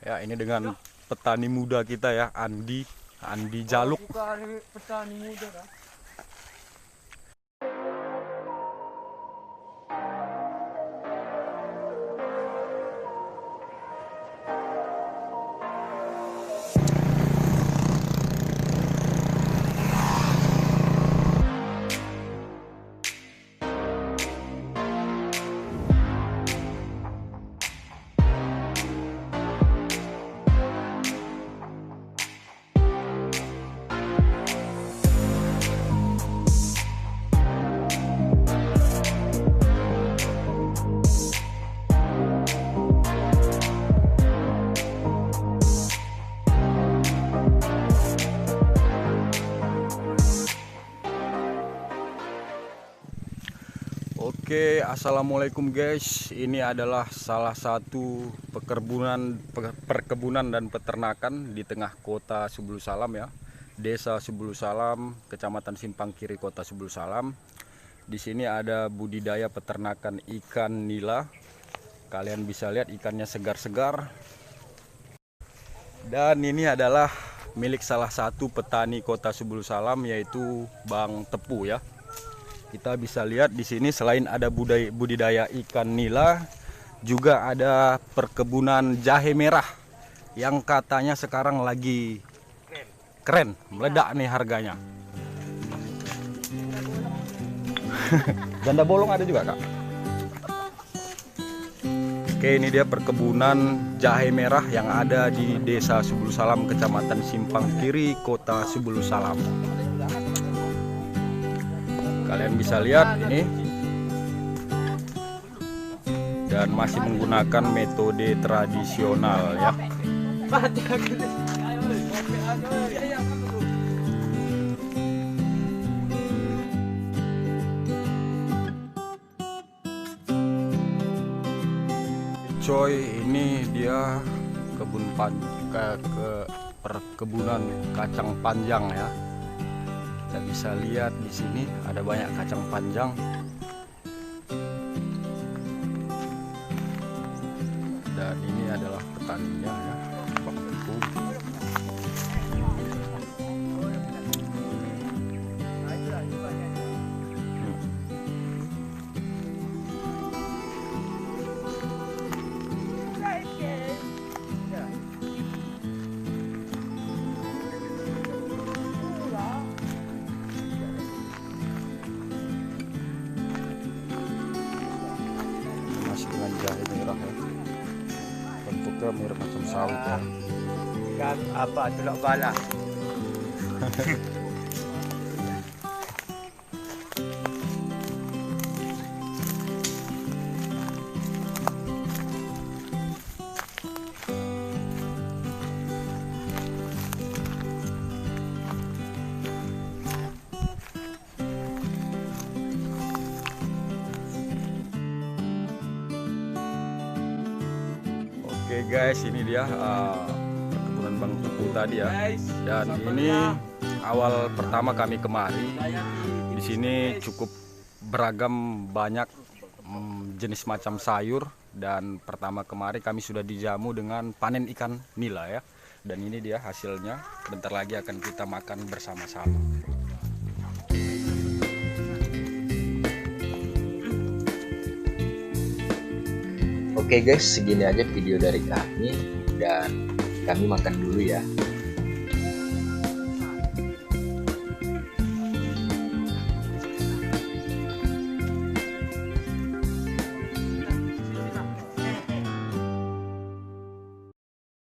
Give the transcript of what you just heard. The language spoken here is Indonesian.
Ya, ini dengan petani muda kita ya, Andi Jaluk. Petani muda kan? Oke, assalamualaikum guys. Ini adalah salah satu perkebunan dan peternakan di tengah kota Subulu Salam ya, Desa Subulu Salam, Kecamatan Simpang Kiri, Kota Subulu Salam. Di sini ada budidaya peternakan ikan nila. Kalian bisa lihat ikannya segar-segar. Dan ini adalah milik salah satu petani Kota Subulu Salam, yaitu Bang Tepu ya. Kita bisa lihat di sini selain ada budidaya ikan nila, juga ada perkebunan jahe merah yang katanya sekarang lagi keren, meledak nih harganya. Janda bolong ada juga, Kak. Oke, ini dia perkebunan jahe merah yang ada di Desa Subulu Salam, Kecamatan Simpang Kiri, Kota Subulu Salam. Kalian bisa lihat ini, dan masih menggunakan metode tradisional ya. Coy, ini dia perkebunan kacang panjang ya. Kita bisa lihat di sini ada banyak kacang panjang. Dan ini adalah petaninya ya, Bang Tepu. Masih dengan jahe merah ya, bentuknya mirip macam sawit ya. Kan apa tulok bala. Oke guys, ini dia perkebunan Bang Tepu tadi ya. Dan ini awal pertama kami kemari. Di sini cukup beragam, banyak jenis macam sayur. Dan pertama kemari kami sudah dijamu dengan panen ikan nila ya. Dan ini dia hasilnya. Bentar lagi akan kita makan bersama-sama. Oke guys, segini aja video dari kami dan kami makan dulu ya.